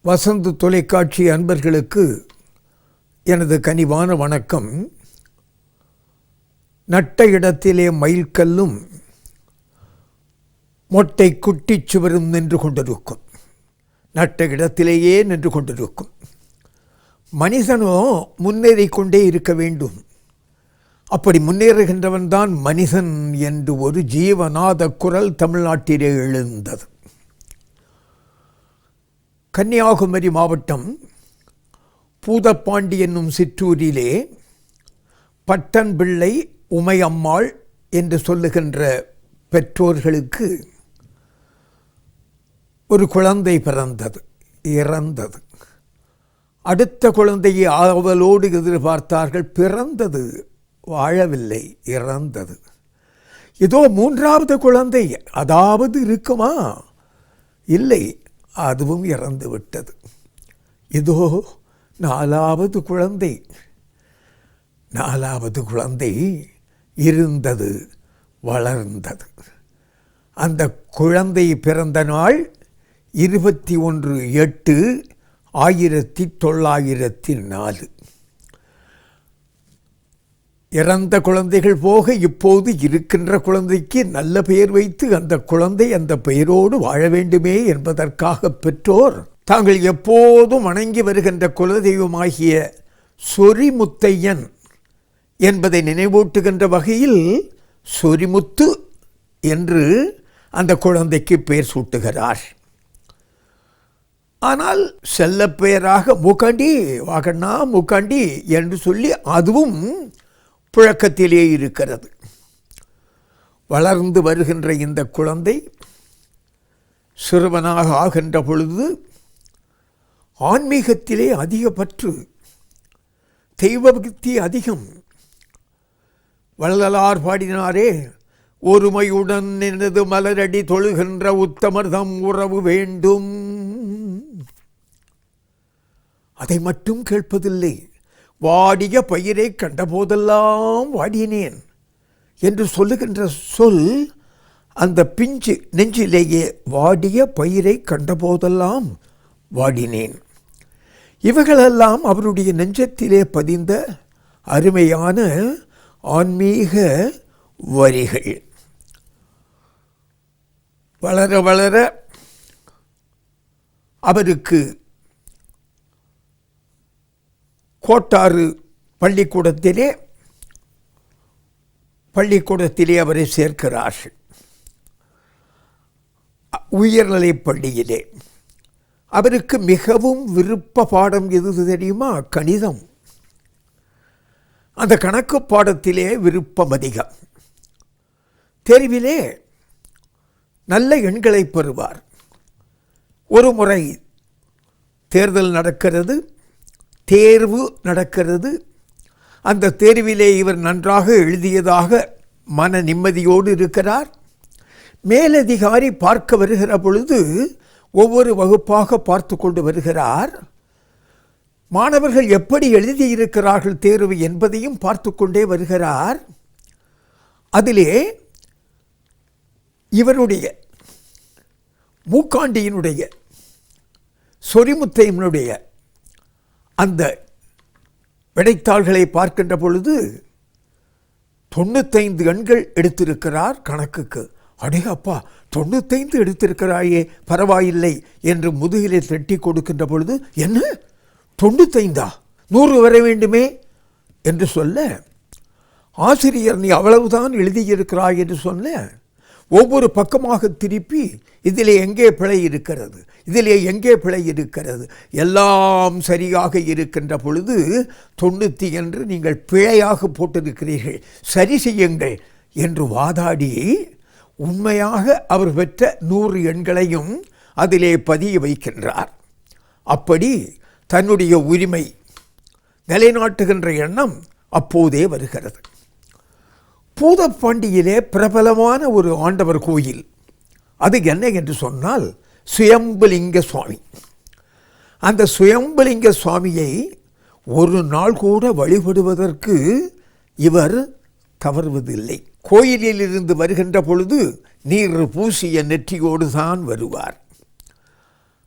வசந்த் தொலைக்காட்சி அன்பர்களுக்கு எனது கனிவான வணக்கம். நட்ட இடத்திலே மயில்கல்லும் மொட்டை குட்டிச் சுவரும் நின்று கொண்டிருக்கும். நட்ட இடத்திலேயே நின்று கொண்டிருக்கும். மனிதனோ முன்னேறி கொண்டே இருக்க வேண்டும். அப்படி முன்னேறுகின்றவன் தான் மனிதன் என்று ஒரு ஜீவநாத குரல் தமிழ்நாட்டிலே எழுந்தது. கன்னியாகுமரி மாவட்டம் பூதப்பாண்டி என்னும் சிற்றூரிலே பட்டன்பிள்ளை உமையம்மாள் என்று சொல்லுகின்ற பெற்றோர்களுக்கு ஒரு குழந்தை பிறந்தது, இறந்தது. அடுத்த குழந்தையை ஆவலோடு எதிர்பார்த்தார்கள். பிறந்தது, வாழவில்லை, இறந்தது. ஏதோ மூன்றாவது குழந்தை அதாவது இருக்குமா? இல்லை, அதுவும் இறந்து விட்டது. இதோ நாலாவது குழந்தை இருந்தது, வளர்ந்தது. அந்த குழந்தை பிறந்த நாள் 21/8/1904. இறந்த குழந்தைகள் போக இப்போது இருக்கின்ற குழந்தைக்கு நல்ல பெயர் வைத்து அந்த குழந்தை அந்த பெயரோடு வாழ வேண்டுமே என்பதற்காக பெற்றோர் தாங்கள் எப்போதும் வணங்கி வருகின்ற குலதெய்வமாகிய சொரிமுத்தையன் என்பதை நினைவூட்டுகின்ற வகையில் சொரிமுத்து என்று அந்த குழந்தைக்கு பெயர் சூட்டுகிறார். ஆனால் செல்ல பெயராக மூக்காண்டி, வாகண்ணா மூக்காண்டி என்று சொல்லி அதுவும் புழக்கத்திலே இருக்கிறது. வளர்ந்து வருகின்ற இந்த குழந்தை சிறுவனாக ஆகின்ற பொழுது ஆன்மீகத்திலே அதிக பற்று, தெய்வ பக்தி அதிகம். வள்ளலார் பாடினாரே, ஒருமையுடன் எனது மலரடி தொழுகின்ற உத்தமர்தம் உறவு வேண்டும். அதை மட்டும் கேட்பதில்லை. வாடிய பயிரை கண்டபோதெல்லாம் வாடினேன் என்று சொல்லுகின்ற சொல் அந்த பிஞ்சு நெஞ்சிலேயே வாடிய பயிரை கண்டபோதெல்லாம் வாடினேன். இவைகளெல்லாம் அவருடைய நெஞ்சத்திலே பதிந்த அருமையான ஆன்மீக வரிகள். வளர வளர அவருக்கு கோட்டாறு பள்ளிக்கூடத்திலே அவரை சேர்க்கிறார்கள். உயர்நிலைப் பள்ளியிலே அவருக்கு மிகவும் விருப்ப பாடம் எது தெரியுமா? கணிதம். அந்த கணக்கு பாடத்திலே விருப்பம் அதிகம். தேர்விலே நல்ல எண்களை பெறுவார். ஒரு முறை தேர்வு நடக்கிறது. அந்த தேர்விலே இவர் நன்றாக எழுதியதாக மன நிம்மதியோடு இருக்கிறார். மேலதிகாரி பார்க்க வருகிற பொழுது ஒவ்வொரு வகுப்பாக பார்த்து கொண்டு வருகிறார். மாணவர்கள் எப்படி எழுதியிருக்கிறார்கள் தேர்வு என்பதையும் பார்த்து கொண்டே வருகிறார். அதிலே இவருடைய மூக்காண்டியினுடைய சொரிமுத்தையனுடைய அந்த விடைத்தாள்களை பார்க்கின்ற பொழுது 95 எண்கள் எடுத்திருக்கிறார் கணக்குக்கு. அடே அப்பா, 95 எடுத்திருக்கிறாயே, பரவாயில்லை என்று முதுகிலே தட்டி கொடுக்கின்ற பொழுது, என்ன 95? 100 வர வேண்டுமே என்று சொல்ல, ஆசிரியர் நீ அவ்வளவுதான் எழுதியிருக்கிறாய் என்று சொல்ல, ஒவ்வொரு பக்கமாக திருப்பி இதிலே எங்கே பிழை இருக்கிறது, எல்லாம் சரியாக இருக்கின்ற பொழுது 90 என்று நீங்கள் பிழையாக போட்டிருக்கிறீர்கள், சரி செய்யுங்கள் என்று வாதாடி உண்மையாக அவர் பெற்ற 100 எண்களையும் அதிலே பதிய வைக்கின்றார். அப்படி தன்னுடைய உரிமை நிலைநாட்டுகின்ற எண்ணம் அப்போதே வருகிறது. பூதப்பாண்டியிலே பிரபலமான ஒரு ஆண்டவர் கோயில், அது என்ன என்று சொன்னால் சுயம்புலிங்க சுவாமி. அந்த சுயம்புலிங்க சுவாமியை ஒரு நாள் கூட வழிபடுவதற்கு இவர் தவறுவதில்லை. கோயிலில் இருந்து வருகின்ற பொழுது நீர் பூசிய நெற்றியோடு தான் வருவார்.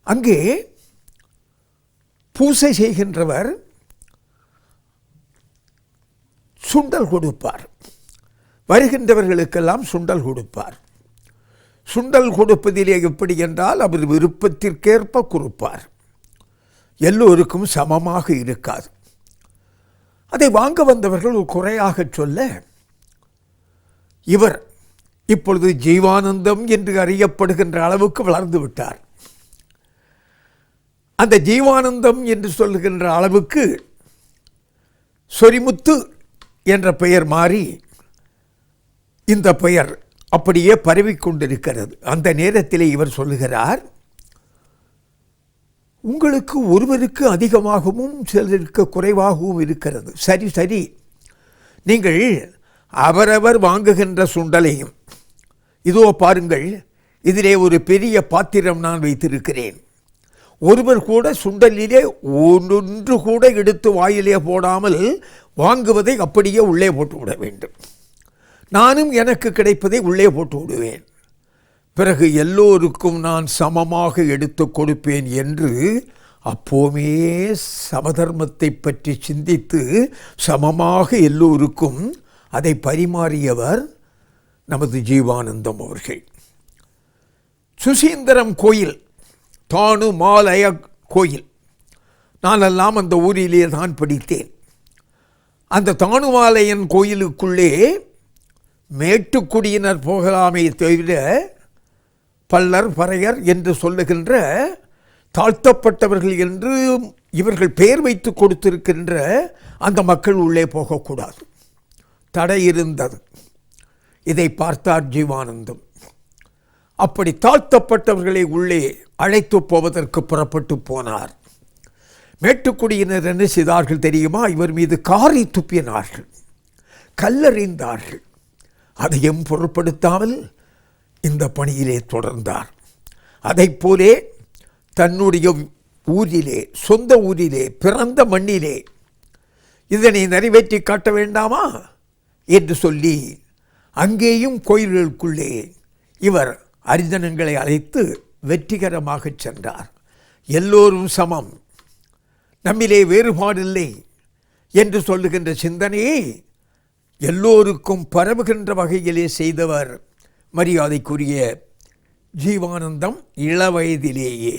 அங்கே பூசை செய்கின்றவர் சுண்டல் கொடுப்பார். வருகின்றவர்களுக்கெல்லாம் சுண்டல் கொடுப்பார். சுண்டல் கொடுப்பதிலே எப்படி என்றால் அவர் விருப்பத்திற்கேற்ப கொடுப்பார். எல்லோருக்கும் சமமாக இருக்காது. அதை வாங்க வந்தவர்கள் ஒரு குறையாக சொல்ல, இவர் இப்பொழுது ஜீவானந்தம் என்று அறியப்படுகின்ற அளவுக்கு வளர்ந்து விட்டார். அந்த ஜீவானந்தம் என்று சொல்லுகின்ற அளவுக்கு சொரிமுத்து என்ற பெயர் மாறி இந்த பெயர் அப்படியே பரவிக்கொண்டிருக்கிறது. அந்த நேரத்திலே இவர் சொல்லுகிறார், உங்களுக்கு ஒருவருக்கு அதிகமாகவும் சிலருக்கு குறைவாகவும் இருக்கிறது. சரி சரி, நீங்கள் அவரவர் வாங்குகின்ற சுண்டலையும் இதோ பாருங்கள், இதிலே ஒரு பெரிய பாத்திரம் நான் வைத்திருக்கிறேன். ஒருவர் கூட சுண்டலிலே ஒன்று கூட எடுத்து வாயிலே போடாமல் வாங்குவதை அப்படியே உள்ளே போட்டு விட வேண்டும். நானும் எனக்கு கிடைப்பதை உள்ளே போட்டு விடுவேன். பிறகு எல்லோருக்கும் நான் சமமாக எடுத்து கொடுப்பேன் என்று அப்போமே சமதர்மத்தை பற்றி சிந்தித்து சமமாக எல்லோருக்கும் அதை பரிமாறியவர் நமது ஜீவானந்தம் அவர்கள். சுசீந்திரம் கோயில், தானுமாலய கோயில், நானெல்லாம் அந்த ஊரிலே தான் படித்தேன். அந்த தானுமாலயன் கோயிலுக்குள்ளே மேட்டுக்குடியினர் போகலாமே தவிர பல்லர் பறையர் என்று சொல்லுகின்ற தாழ்த்தப்பட்டவர்கள் என்று இவர்கள் பெயர் வைத்து கொடுத்திருக்கின்ற அந்த மக்கள் உள்ளே போகக்கூடாது. தடை இருந்தது. இதை பார்த்தார் ஜீவானந்தம். அப்படி தாழ்த்தப்பட்டவர்களை உள்ளே அழைத்து போவதற்கு புறப்பட்டு போனார். மேட்டுக்குடியினர் என்ன செய்தார்கள் தெரியுமா? இவர் மீது காரி துப்பினார்கள், கல்லறிந்தார்கள். அதையும் பொருட்படுத்தாமல் இந்த பணியிலே தொடர்ந்தார். அதைப் போலே தன்னுடைய ஊரிலே, சொந்த ஊரிலே, பிறந்த மண்ணிலே இதனை நிறைவேற்றி காட்ட வேண்டாமா என்று சொல்லி அங்கேயும் கோயில்களுக்குள்ளே இவர் அரிஜனங்களை அழைத்து வெற்றிகரமாக சென்றார். எல்லோரும் சமம், நம்மிலே வேறுபாடில்லை என்று சொல்லுகின்ற சிந்தனையை எல்லோருக்கும் பரவுகின்ற வகையிலே செய்தவர் மரியாதைக்குரிய ஜீவானந்தம். இளவயதிலேயே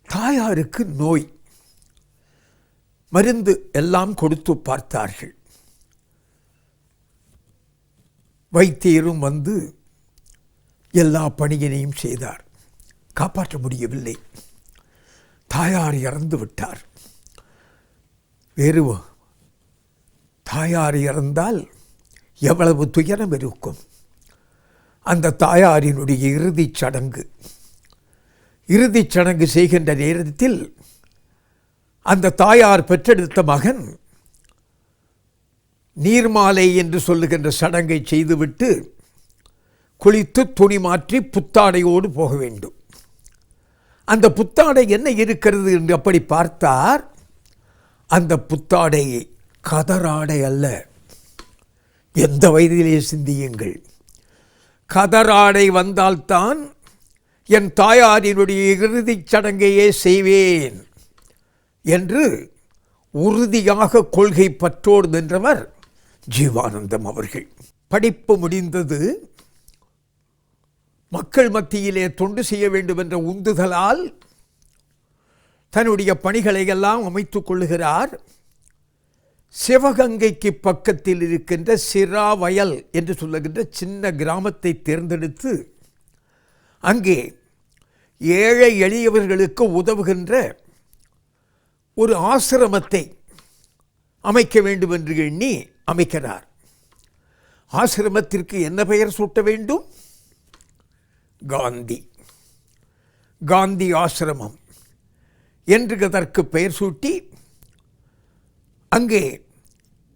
தாயாருக்கு நோய், மருந்து எல்லாம் கொடுத்து பார்த்தார்கள். வைத்தியரும் வந்து எல்லா பணியினையும் செய்தார். காப்பாற்ற முடியவில்லை. தாயார் இறந்து விட்டார். வேறு தாயார் இறந்தால் எவ்வளவு துயரம் இருக்கும். அந்த தாயாரினுடைய இறுதிச் சடங்கு செய்கின்ற நேரத்தில் அந்த தாயார் பெற்றெடுத்த மகன் நீர்மாலை என்று சொல்லுகின்ற சடங்கை செய்துவிட்டு குளித்து துணி மாற்றி புத்தாடையோடு போக வேண்டும். அந்த புத்தாடை என்ன இருக்கிறது என்று அப்படி பார்த்தார். அந்த புத்தாடை கதராடை அல்ல. எந்த வயதிலே சிந்தியுங்கள். கதராடை வந்தால்தான் என் தாயாரினுடைய இறுதிச் சடங்கையே செய்வேன் என்று உறுதியாக கொள்கை பற்றோடு நின்றவர் ஜீவானந்தம் அவர்கள். படிப்பு முடிந்தது. மக்கள் மத்தியிலே தொண்டு செய்ய வேண்டும் என்ற உந்துதலால் தன்னுடைய பணிகளை எல்லாம் அமைத்துக் கொள்ளுகிறார். சிவகங்கைக்கு பக்கத்தில் இருக்கின்ற சிராவயல் என்று சொல்லுகின்ற சின்ன கிராமத்தை தேர்ந்தெடுத்து அங்கே ஏழை எளியவர்களுக்கு உதவுகின்ற ஒரு ஆசிரமத்தை அமைக்க வேண்டும் என்று எண்ணி அமைக்கிறார். ஆசிரமத்திற்கு என்ன பெயர் சூட்ட வேண்டும்? காந்தி ஆசிரமம் என்று அதற்கு பெயர் சூட்டி அங்கே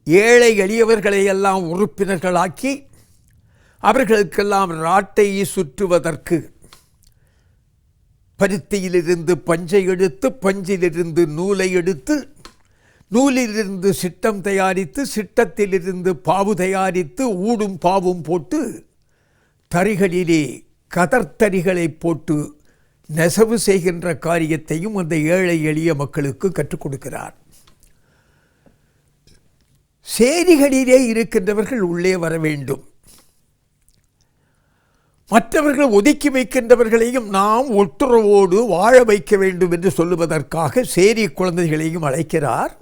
ஏழை எளியவர்களை எல்லாம் உறுப்பினர்களாக்கி அவர்களுக்கெல்லாம் ராட்டை சுற்றுவதற்கு பருத்தியிலிருந்து பஞ்சை எடுத்து, பஞ்சிலிருந்து நூலை எடுத்து, நூலிலிருந்து சிட்டம் தயாரித்து, சிட்டத்திலிருந்து பாவு தயாரித்து, ஊடும் பாவும் போட்டு தறிகளிலே கதர்த்தறிகளை போட்டு நெசவு செய்கின்ற காரியத்தையும் அந்த ஏழை எளிய மக்களுக்கு கற்றுக் கொடுக்கிறார். சேரிகளிலே இருக்கின்றவர்கள் உள்ளே வர வேண்டும், மற்றவர்கள் ஒதுக்கி வைக்கின்றவர்களையும் நாம் ஒட்டுறவோடு வாழ வைக்க வேண்டும் என்று சொல்லுவதற்காக சேரி குழந்தைகளையும் அழைக்கிறார்.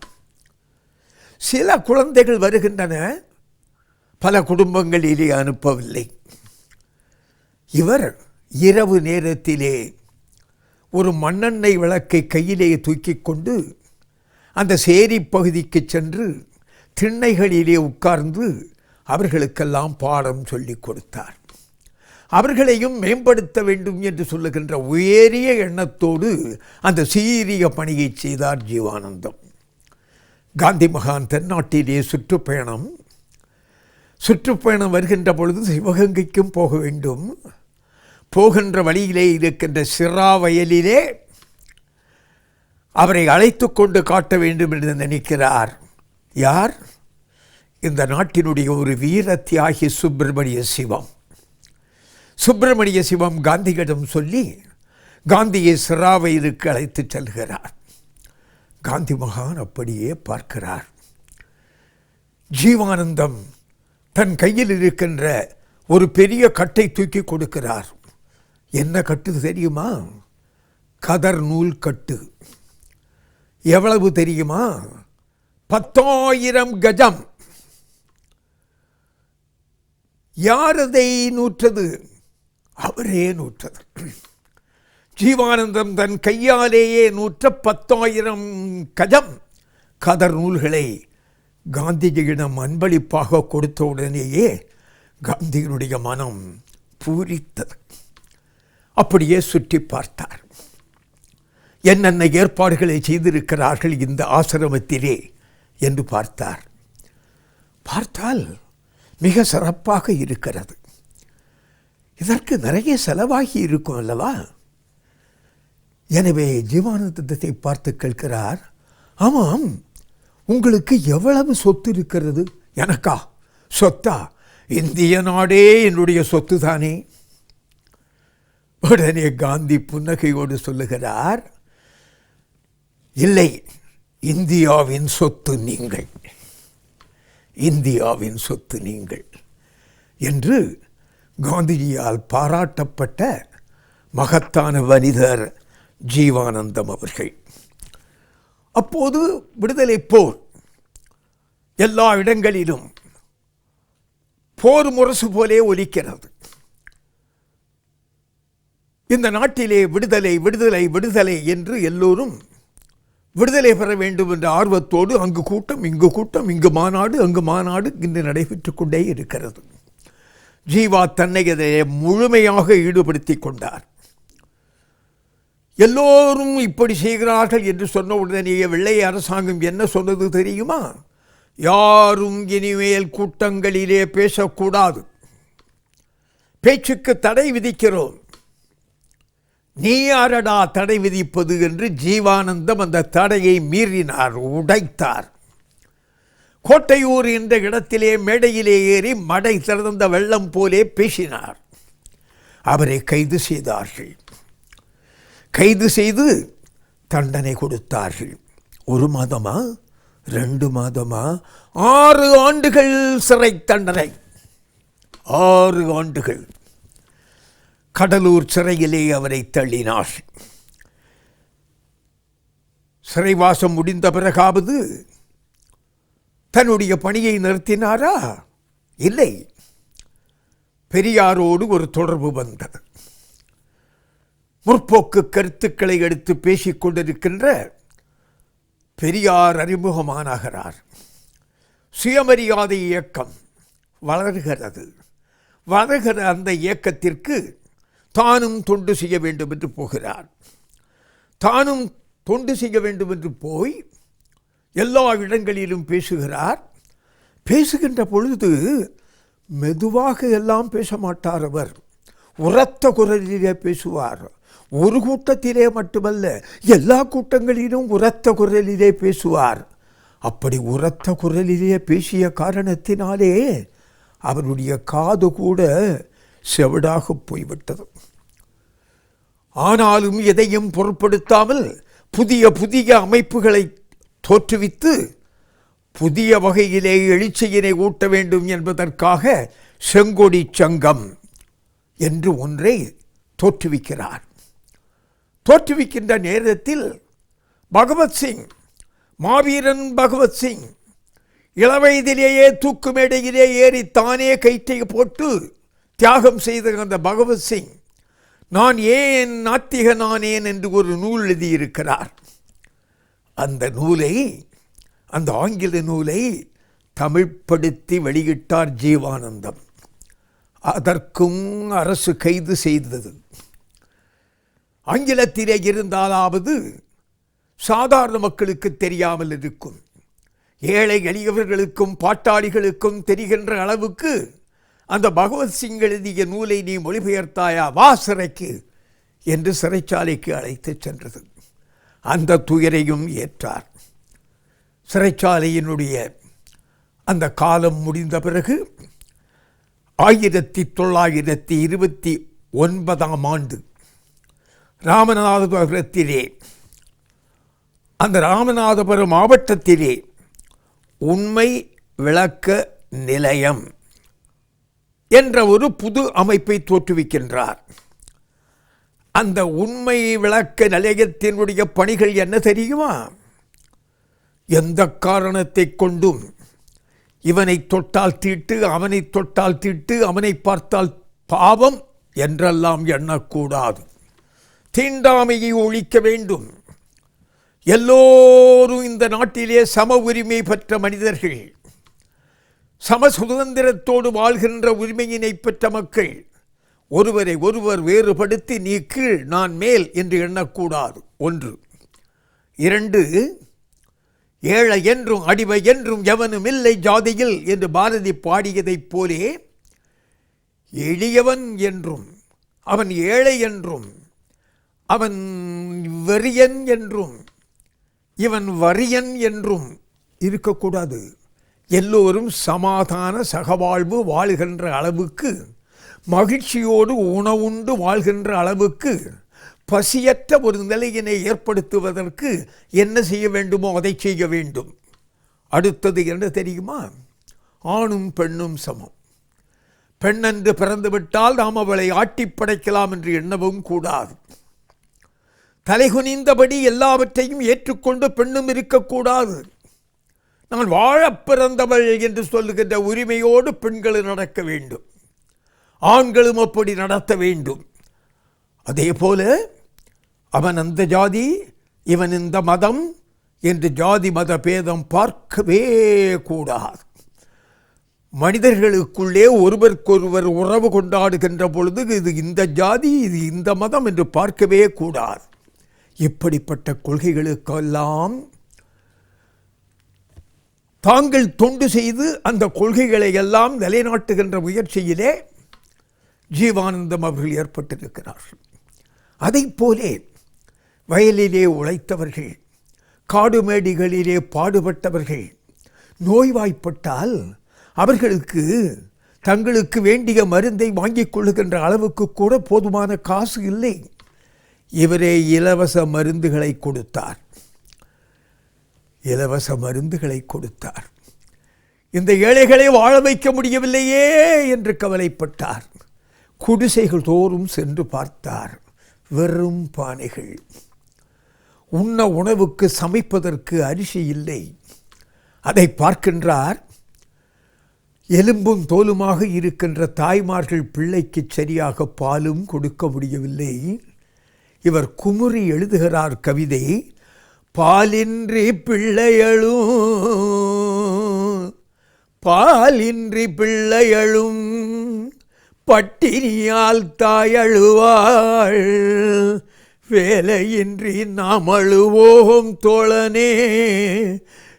சில குழந்தைகள் வருகின்றன, பல குடும்பங்களிலே அனுப்பவில்லை. இவர் இரவு நேரத்திலே ஒரு மண்ணெண்ணெய் விளக்கை கையிலே தூக்கி கொண்டு அந்த சேரி பகுதிக்கு சென்று திண்ணைகளிலே உட்கார்ந்து அவர்களுக்கெல்லாம் பாடம் சொல்லிக் கொடுத்தார். அவர்களையும் மேம்படுத்த வேண்டும் என்று சொல்லுகின்ற உயரிய எண்ணத்தோடு அந்த சீரிய பணியை செய்தார் ஜீவானந்தம். காந்தி மகான் தென்னாட்டிலே சுற்றுப்பயணம் வருகின்ற பொழுது சிவகங்கைக்கும் போக வேண்டும். போகின்ற வழியிலே இருக்கின்ற சிரா வயலிலே அவரை அழைத்து கொண்டு காட்ட வேண்டும் என்று நினைக்கிறார். யார்? இந்த நாட்டினுடைய ஒரு வீர தியாகி சுப்பிரமணிய சிவம் காந்தியிடம் சொல்லி காந்தியை சிராவயிலுக்கு அழைத்து செல்கிறார். காந்தி மகான் அப்படியே பார்க்கிறார். ஜீவானந்தம் தன் கையில் இருக்கின்ற ஒரு பெரிய கட்டை தூக்கி கொடுக்கிறார். என்ன கட்டு தெரியுமா? கதர் நூல் கட்டு. எவ்வளவு தெரியுமா? 10,000 கஜம். யார் அதை நூற்றது? அவரே நூற்றது. ஜீவானந்தம் தன் கையாலேயே நூற்ற 10,000 கஜம் கதர் நூல்களை காந்திஜியிடம் அன்பளிப்பாக கொடுத்த உடனேயே காந்தியினுடைய மனம் பூரித்தது. அப்படியே சுற்றி பார்த்தார். என்னென்ன ஏற்பாடுகளை செய்திருக்கிறார்கள் இந்த ஆசிரமத்திலே என்று பார்த்தால் மிக சிறப்பாக இருக்கிறது. இதற்கு நிறைய செலவாகி இருக்கும் அல்லவா? எனவே ஜீவானந்தத்தை பார்த்து கேட்கிறார், ஆமாம், உங்களுக்கு எவ்வளவு சொத்து இருக்கிறது? எனக்கா சொத்தா? இந்திய நாடே என்னுடைய சொத்து தானே. உடனே காந்தி புன்னகையோடு சொல்லுகிறார், இல்லை, இந்தியாவின் சொத்து நீங்கள், இந்தியாவின் சொத்து நீங்கள் என்று காந்திஜியால் பாராட்டப்பட்ட மகத்தான மனிதர் ஜீவானந்தம் அவர்கள். அப்போது விடுதலை போர் எல்லா இடங்களிலும் போர் முரசு போலே ஒலிக்கிறது. இந்த நாட்டிலே விடுதலை விடுதலை விடுதலை என்று எல்லோரும் விடுதலை பெற வேண்டும் என்ற ஆர்வத்தோடு அங்கு கூட்டம், இங்கு கூட்டம், இங்கு மாநாடு, அங்கு மாநாடு இன்று நடைபெற்று கொண்டே இருக்கிறது. ஜீவா தன்னை அதை முழுமையாக ஈடுபடுத்தி கொண்டார். எல்லோரும் இப்படி செய்கிறார்கள் என்று சொன்ன உடனேயே வெள்ளை அரசாங்கம் என்ன சொன்னது தெரியுமா? யாரும் இனிமேல் கூட்டங்களிலே பேசக்கூடாது, பேச்சுக்கு தடை விதிக்கிறோம். நீ யாரடா தடை விதிப்பது என்று ஜீவானந்தம் அந்த தடையை மீறினார், உடைத்தார். கோட்டையூர் என்ற இடத்திலே மேடையிலே ஏறி மடை திறந்த வெள்ளம் போலே பேசினார். அவரை கைது செய்தார்கள். கைது செய்து தண்டனை கொடுத்தார்கள். 1 மாதமா 2 மாதமா 6 ஆண்டுகள் சிறை தண்டனை. 6 ஆண்டுகள் கடலூர் சிறையிலே அவரை தள்ளினார். சிறைவாசம் முடிந்த பிறகாவது தன்னுடைய பணியை நிறுத்தினாரா? இல்லை. பெரியாரோடு ஒரு தொடர்பு வந்தது. முற்போக்கு கருத்துக்களை எடுத்து பேசிக் கொண்டிருக்கின்ற பெரியார் அறிமுகமானாகிறார். சுயமரியாதை இயக்கம் வளர்கிறது. வளர்கிற அந்த இயக்கத்திற்கு தானும் தொண்டு செய்ய வேண்டும் என்று போகிறார். தானும் தொண்டு செய்ய வேண்டும் என்று போய் எல்லா இடங்களிலும் பேசுகிறார். பேசுகின்ற பொழுது மெதுவாக எல்லாம் பேச மாட்டார். அவர் உரத்த குரலிலே பேசுவார். ஒரு கூட்டத்திலே மட்டுமல்ல, எல்லா கூட்டங்களிலும் உரத்த குரலிலே பேசுவார். அப்படி உரத்த குரலிலே பேசிய காரணத்தினாலே அவருடைய காது கூட செவிடாக போய்விட்டது. ஆனாலும் எதையும் பொருட்படுத்தாமல் புதிய புதிய அமைப்புகளை தோற்றுவித்து புதிய வகையிலே எழுச்சியினை ஊட்ட வேண்டும் என்பதற்காக செங்கொடி சங்கம் என்று ஒன்றை தோற்றுவிக்கிறார். தோற்றுவிக்கின்ற நேரத்தில் பகவத்சிங், மாவீரன் பகவத்சிங், இளவயதிலேயே தூக்கு மேடையிலே ஏறி தானே கயிற்றை போட்டு தியாகம் செய்த அந்த பகவத்சிங் நான் ஏன் நாத்திகனானேன் என்று ஒரு நூல் எழுதியிருக்கிறார். அந்த நூலை, அந்த ஆங்கில நூலை தமிழ்படுத்தி வெளியிட்டார் ஜீவானந்தம். அதற்கும் அரசு கைது செய்தது. ஆங்கிலத்திலே இருந்தாலாவது சாதாரண மக்களுக்கு தெரியாமல் இருக்கும், ஏழை எளியவர்களுக்கும் பாட்டாளிகளுக்கும் தெரிகின்ற அளவுக்கு அந்த பகவத்சிங் எழுதிய நூலை நீ மொழிபெயர்த்தாயா, வா சிறைக்கு என்று சிறைச்சாலைக்கு அழைத்து சென்றது. அந்த துயரையும் ஏற்றார். சிறைச்சாலையினுடைய அந்த காலம் முடிந்த பிறகு 1929 ராமநாதபுரத்திலே, அந்த ராமநாதபுரம் மாவட்டத்திலே உண்மை விளக்க நிலையம் என்ற ஒரு புது அமைப்பை தோற்றுவிக்கின்றார். அந்த உண்மை விளக்க நிலையத்தினுடைய பணிகள் என்ன தெரியுமா? எந்த காரணத்தை கொண்டும் இவனை தொட்டால் தீட்டு, அவனை தொட்டால் தீட்டு, அவனை பார்த்தால் பாவம் என்றெல்லாம் எண்ணக்கூடாது. தீண்டாமையை ஒழிக்க வேண்டும். எல்லோரும் இந்த நாட்டிலே சம உரிமை பெற்ற மனிதர்கள், சம சுதந்திரத்தோடு வாழ்கின்ற உரிமையினை பெற்ற மக்கள். ஒருவரை ஒருவர் வேறுபடுத்தி நீ கீழ் நான் மேல் என்று எண்ணக்கூடாது. 1. 2, ஏழை என்றும் அடிமை என்றும் எவனும் இல்லை ஜாதியில் என்று பாரதி பாடியதைப் போலே எளியவன் என்றும் அவன் ஏழை என்றும் அவன் வெறியன் என்றும் இவன் வரியன் என்றும் இருக்கக்கூடாது. எல்லோரும் சமாதான சகவாழ்வு வாழ்கின்ற அளவுக்கு, மகிழ்ச்சியோடு உணவுண்டு வாழ்கின்ற அளவுக்கு, பசியற்ற ஒரு நிலையினை ஏற்படுத்துவதற்கு என்ன செய்ய வேண்டுமோ அதை செய்ய வேண்டும். அடுத்தது என்ன தெரியுமா? ஆணும் பெண்ணும் சமம். பெண்ணென்று பிறந்துவிட்டால் நாம் அவளை ஆட்டி படைக்கலாம் என்று எண்ணவும் கூடாது. தலைகுனிந்தபடி எல்லாவற்றையும் ஏற்றுக்கொண்டு பெண்ணும் இருக்கக்கூடாது. நான் வாழ பிறந்தவள் என்று சொல்லுகின்ற உரிமையோடு பெண்கள் நடக்க வேண்டும். ஆண்களும் அப்படி நடத்த வேண்டும். அதே போல அவன் அந்த ஜாதி, இவன் இந்த மதம் என்று ஜாதி மத பேதம் பார்க்கவே கூடாது. மனிதர்களுக்குள்ளே ஒருவருக்கொருவர் உறவு கொண்டாடுகின்ற பொழுது இது இந்த ஜாதி, இது இந்த மதம் என்று பார்க்கவே கூடாது. இப்படிப்பட்ட கொள்கைகளுக்கெல்லாம் தாங்கள் தொண்டு செய்து அந்த கொள்கைகளை எல்லாம் நிலைநாட்டுகின்ற முயற்சியிலே ஜீவானந்தம் அவர்கள் ஏற்பட்டிருக்கிறார்கள். அதைப்போலே வயலிலே உழைத்தவர்கள், காடுமேடிகளிலே பாடுபட்டவர்கள் நோய்வாய்ப்பட்டால் அவர்களுக்கு தங்களுக்கு வேண்டிய மருந்தை வாங்கிக் கொள்ளுகின்ற அளவுக்கு கூட போதுமான காசு இல்லை. இவரே இலவச மருந்துகளை கொடுத்தார். இலவச மருந்துகளை கொடுத்தார். இந்த ஏழைகளை வாழ வைக்க முடியவில்லையே என்று கவலைப்பட்டார். குடிசைகள் தோறும் சென்று பார்த்தார். வெறும் பானைகள். உண்ண உணவுக்கு சமைப்பதற்கு அரிசி இல்லை. அதை பார்க்கின்றார். எலும்பும் தோலுமாக இருக்கின்ற தாய்மார்கள் பிள்ளைக்கு சரியாக பாலும் கொடுக்க முடியவில்லை. இவர் குமுறி எழுதுகிறார் கவிதை. பாலின்றி பிள்ளையளும், பாலின்றி பிள்ளையளும், பட்டினியால் தாயழுவாள், வேலையின்றி நாம் அழுவோம் தோழனே,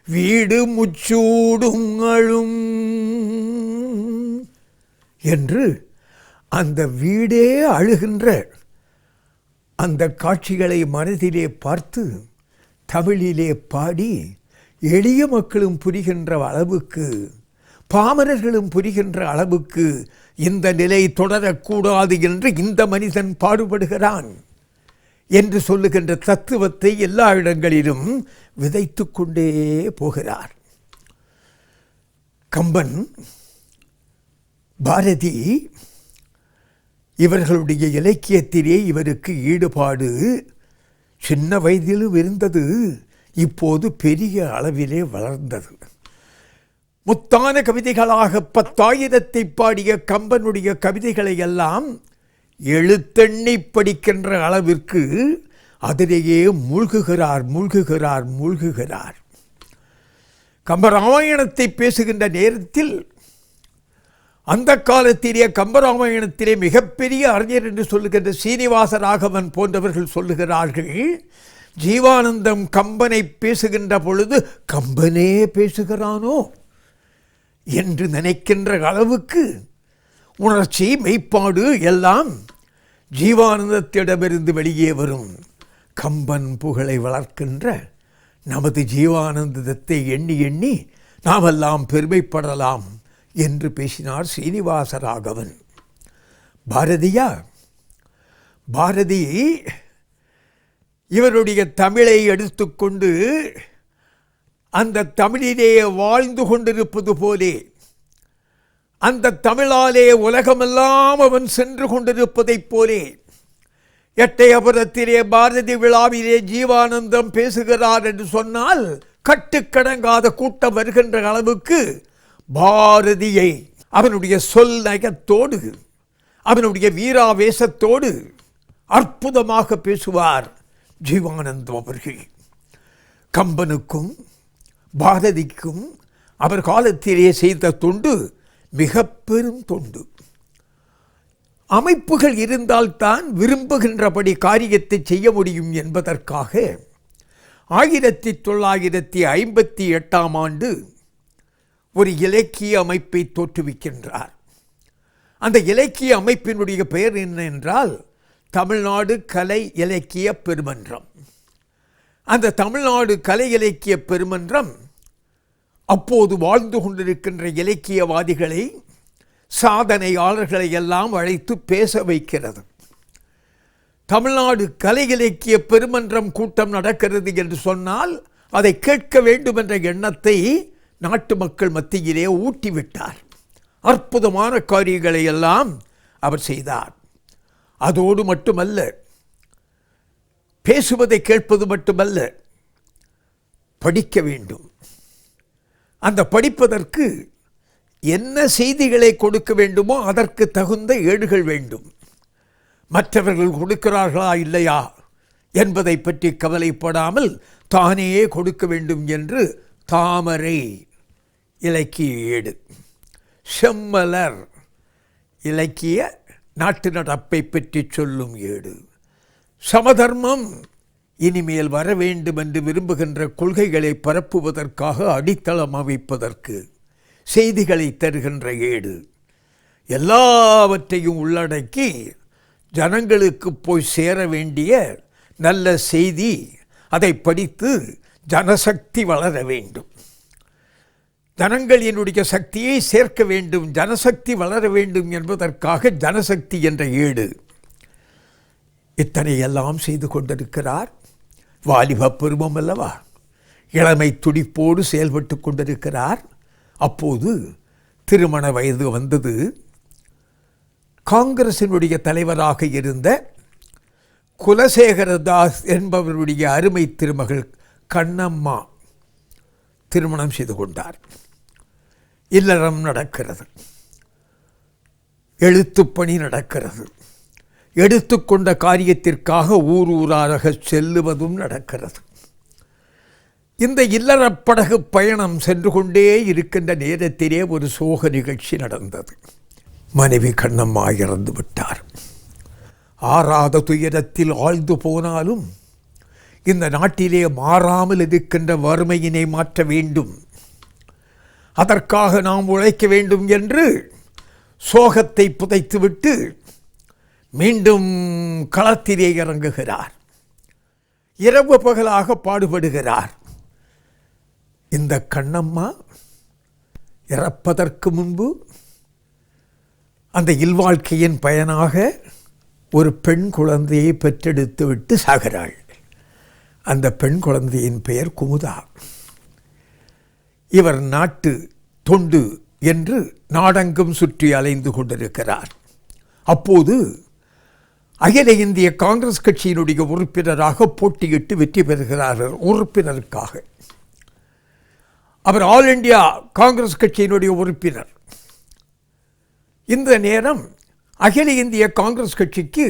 வீடு முச்சூடும் அழும் என்று அந்த வீடே அழுகின்ற அந்த காட்சிகளை மனதிலே பார்த்து தமிழிலே பாடி எளிய மக்களும் புரிகின்ற அளவுக்கு, பாமரர்களும் புரிகின்ற அளவுக்கு இந்த நிலை தொடரக்கூடாது என்று இந்த மனிதன் பாடுபடுகிறான். என்று சொல்லுகின்ற தத்துவத்தை எல்லா இடங்களிலும் விதைத்து கொண்டே போகிறார். கம்பன், பாரதி இவர்களுடைய இலக்கியத்திலே இவருக்கு ஈடுபாடு சின்ன வயதிலும் இருந்தது, இப்போது பெரிய அளவிலே வளர்ந்தது. முத்தான கவிதைகளாக 10,000 பாடிய கம்பனுடைய கவிதைகளை எல்லாம் எழுத்தெண்ணி படிக்கின்ற அளவிற்கு அதிலேயே மூழ்குகிறார். கம்பராமாயணத்தை பேசுகின்ற நேரத்தில் அந்த காலத்திலே கம்பராமாயணத்திலே மிகப்பெரிய அறிஞர் என்று சொல்லுகின்ற சீனிவாச ராகவன் போன்றவர்கள் சொல்லுகிறார்கள், ஜீவானந்தம் கம்பனை பேசுகின்ற பொழுது கம்பனே பேசுகிறானோ என்று நினைக்கின்ற அளவுக்கு உணர்ச்சி, மெய்ப்பாடு எல்லாம் ஜீவானந்தத்திடமிருந்து வெளியே வரும். கம்பன் புகழை வளர்க்கின்ற நமது ஜீவானந்தத்தை எண்ணி எண்ணி நாமெல்லாம் பெருமைப்படலாம் என்று பேசினார் சீனிவாச ராகவன். பாரதி இவருடைய தமிழை எடுத்துக்கொண்டு அந்த தமிழிலே வாழ்ந்து கொண்டிருப்பது போலே, அந்த தமிழாலே உலகமெல்லாம் அவன் சென்று கொண்டிருப்பதைப் போலே, எட்டயபுரத்திலே பாரதி விழாவிலே ஜீவானந்தம் பேசுகிறார் என்று சொன்னால் கட்டுக்கடங்காத கூட்டம் வருகின்ற அளவுக்கு பாரதியை அவனுடைய சொல் நயத்தோடு, அவனுடைய வீராவேசத்தோடு அற்புதமாக பேசுவார் ஜீவானந்தம் அவர்கள். கம்பனுக்கும் பாரதிக்கும் அவர் காலத்திலே செய்த தொண்டு மிக பெரும் தொண்டு. அமைப்புகள் இருந்தால்தான் விரும்புகின்றபடி காரியத்தை செய்ய முடியும் என்பதற்காக 1958 ஒரு இலக்கிய அமைப்பை தோற்றுவிக்கின்றார். அந்த இலக்கிய அமைப்பினுடைய பெயர் என்ன என்றால் தமிழ்நாடு கலை இலக்கிய பெருமன்றம். அந்த தமிழ்நாடு கலை இலக்கிய பெருமன்றம் அப்போது வாழ்ந்து கொண்டிருக்கின்ற இலக்கியவாதிகளை, சாதனையாளர்களை எல்லாம் அழைத்து பேச வைக்கிறது. தமிழ்நாடு கலை இலக்கிய பெருமன்றம் கூட்டம் நடக்கிறது என்று சொன்னால் அதை கேட்க வேண்டும் என்ற எண்ணத்தை நாட்டு மக்கள் மத்தியிலே ஊட்டிவிட்டார். அற்புதமான காரியங்களை எல்லாம் அவர் செய்தார். அதோடு மட்டுமல்ல, பேசுவதை கேட்பது மட்டுமல்ல, படிக்க வேண்டும். அந்த படிப்பதற்கு என்ன செய்திகளை கொடுக்க வேண்டுமோ அதற்கு தகுந்த ஏடுகள் வேண்டும். மற்றவர்கள் கொடுக்கிறார்களா இல்லையா என்பதை பற்றி கவலைப்படாமல் தானே கொடுக்க வேண்டும் என்று தாமரை இலக்கிய ஏடு, செம்மலர் இலக்கிய நாட்டு நடப்பை பற்றி சொல்லும் ஏடு, சமதர்மம் இனிமேல் வர வேண்டும் என்று விரும்புகின்ற கொள்கைகளை பரப்புவதற்காக அடித்தளம் அமைப்பதற்கு செய்திகளை தருகின்ற ஏடு, எல்லாவற்றையும் உள்ளடக்கி ஜனங்களுக்கு போய் சேர வேண்டிய நல்ல செய்தி, அதை படித்து ஜனசக்தி வளர வேண்டும், ஜனங்களினுடைய சக்தியை சேர்க்க வேண்டும், ஜனசக்தி வளர வேண்டும் என்பதற்காக ஜனசக்தி என்ற ஏடு. இத்தனை எல்லாம் செய்து கொண்டிருக்கிறார். வாலிப பருவம் அல்லவா, இளமை துடிப்போடு செயல்பட்டு கொண்டிருக்கிறார். அப்போது திருமண வயது வந்தது. காங்கிரசினுடைய தலைவராக இருந்த குலசேகரதாஸ் என்பவருடைய அருமை திருமகள் கண்ணம்மா திருமணம் செய்து கொண்டார். இல்லறம் நடக்கிறது, எழுத்துப்பணி நடக்கிறது, எடுத்துக்கொண்ட காரியத்திற்காக ஊர் ஊராக செல்லுவதும் நடக்கிறது. இந்த இல்லறப்படகு பயணம் சென்று கொண்டே இருக்கின்ற நேரத்திலே ஒரு சோக நிகழ்ச்சி நடந்தது. மனைவி கண்ணம்மா இறந்து விட்டார். ஆறாத துயரத்தில் ஆழ்ந்து போனாலும் இந்த நாட்டிலே மாறாமல் இருக்கின்ற வறுமையினை மாற்ற வேண்டும், அதற்காக நாம் உழைக்க வேண்டும் என்று சோகத்தை புதைத்துவிட்டு மீண்டும் களத்திலே இறங்குகிறார். இரவு பகலாக பாடுபடுகிறார். இந்த கண்ணம்மா இறப்பதற்கு முன்பு அந்த இல்வாழ்க்கையின் பயனாக ஒரு பெண் குழந்தையை பெற்றெடுத்து விட்டு சாகிறாள். அந்த பெண் குழந்தையின் பெயர் குமுதா. இவர் நாட்டு தொண்டு என்று நாடெங்கும் சுற்றி அலைந்து கொண்டிருக்கிறார். அப்போது அகில இந்திய காங்கிரஸ் கட்சியினுடைய உறுப்பினராக போட்டியிட்டு வெற்றி பெறுகிறார்கள். உறுப்பினருக்காக அவர் ஆல் இண்டியா காங்கிரஸ் கட்சியினுடைய உறுப்பினர். இந்த நேரம் அகில இந்திய காங்கிரஸ் கட்சிக்கு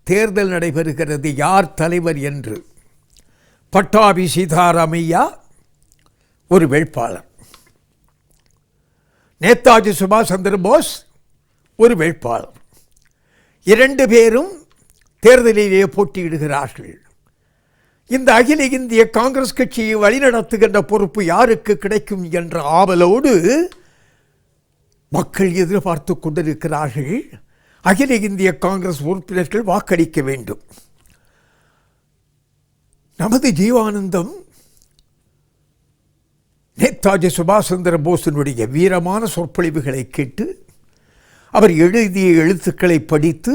தேர்தல் நடைபெறுகிறது. யார் தலைவர் என்று. பட்டாபி சீதாராமையா ஒரு வேட்பாளர், நேதாஜி சுபாஷ் சந்திர போஸ் ஒரு வேட்பாளர். இரண்டு பேரும் தேர்தலிலே போட்டியிடுகிறார்கள். இந்த அகில இந்திய காங்கிரஸ் கட்சியை வழிநடத்துகின்ற பொறுப்பு யாருக்கு கிடைக்கும் என்ற ஆவலோடு மக்கள் எதிர்பார்த்து கொண்டிருக்கிறார்கள். அகில இந்திய காங்கிரஸ் உறுப்பினர்கள் வாக்களிக்க வேண்டும். நமது ஜீவானந்தம் நேதாஜி சுபாஷ் சந்திர போஸினுடைய வீரமான சொற்பொழிவுகளை கேட்டு, அவர் எழுதிய எழுத்துக்களை படித்து,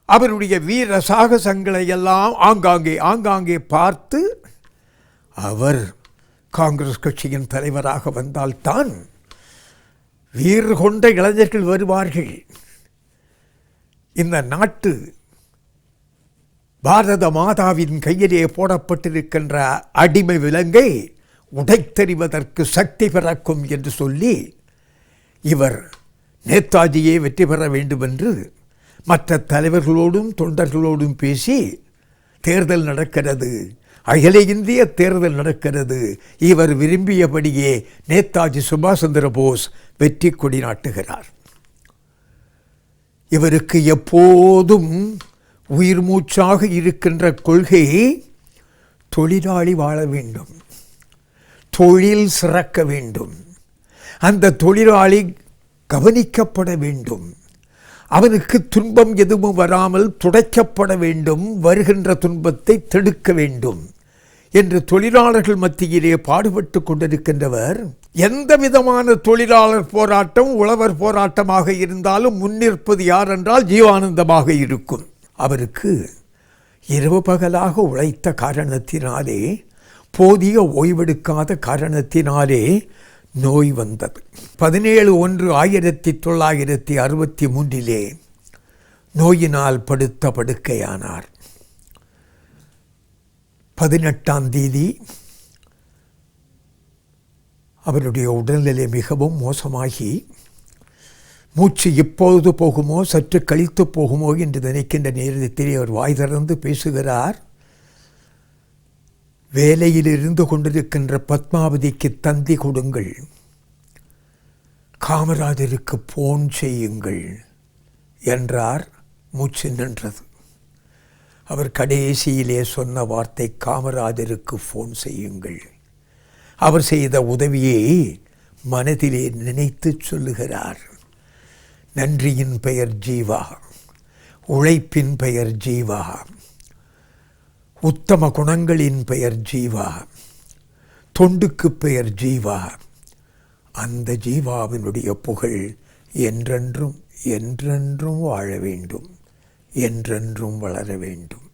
அவருடைய வீர சாகசங்களை எல்லாம் ஆங்காங்கே பார்த்து, அவர் காங்கிரஸ் கட்சியின் தலைவராக வந்தால்தான் வீறு கொண்ட இளைஞர்கள் வருவார்கள். இந்த நாட்டு பாரத மாதாவின் கையிலே போடப்பட்டிருக்கின்ற அடிமை விலங்கை உடைத்தெறிவதற்கு சக்தி பிறக்கும் என்று சொல்லி இவர் நேதாஜியை வெற்றி பெற வேண்டும் என்று மற்ற தலைவர்களோடும் தொண்டர்களோடும் பேசி தேர்தல் நடக்கிறது. அகில இந்திய தேர்தல் நடக்கிறது. இவர் விரும்பியபடியே நேதாஜி சுபாஷ் சந்திர போஸ் வெற்றி கொடி நாட்டுகிறார். இவருக்கு எப்போதும் உயிர் மூச்சாக இருக்கின்ற கொள்கை, தொழிலாளி வாழ வேண்டும், தொழில் சிறக்க வேண்டும், அந்த தொழிலாளி கவனிக்கப்பட வேண்டும், அவனுக்கு துன்பம் எதுவும் வராமல் துடைக்கப்பட வேண்டும், வருகின்ற துன்பத்தை தடுக்க வேண்டும் என்று தொழிலாளர்கள் மத்தியிலே பாடுபட்டு கொண்டிருக்கின்றவர். எந்த விதமான தொழிலாளர் போராட்டம், உழவர் போராட்டமாக இருந்தாலும் முன்னிற்பது யார் என்றால் ஜீவானந்தமாக இருக்கும். அவருக்கு இரவு பகலாக உழைத்த காரணத்தினாலே, போதிய ஓய்வெடுக்காத காரணத்தினாலே நோய் வந்தது. 17/1/1963 நோயினால் படுத்த படுக்கையானார். 18ஆம் தேதி அவருடைய உடல்நிலை மிகவும் மோசமாகி, மூச்சு எப்பொழுது போகுமோ, சற்று கழித்து போகுமோ என்று நினைக்கின்ற நேரத்திலே அவர் வாய் திறந்து பேசுகிறார். வேலையில் இருந்து கொண்டிருக்கின்ற பத்மாவதிக்கு தந்தி கொடுங்கள், காமராஜருக்கு போன் செய்யுங்கள் என்றார். மூச்சு நின்றது. அவர் கடைசியிலே சொன்ன வார்த்தை, காமராஜருக்கு ஃபோன் செய்யுங்கள். அவர் செய்த உதவியை மனதிலே நினைத்து சொல்லுகிறார். நன்றியின் பெயர் ஜீவா, உழைப்பின் பெயர் ஜீவா, உத்தம குணங்களின் பெயர் ஜீவா, தொண்டுக்கு பெயர் ஜீவா. அந்த ஜீவாவினுடைய புகழ் என்றென்றும் என்றென்றும் வாழ வேண்டும், என்றென்றும் வளர வேண்டும்.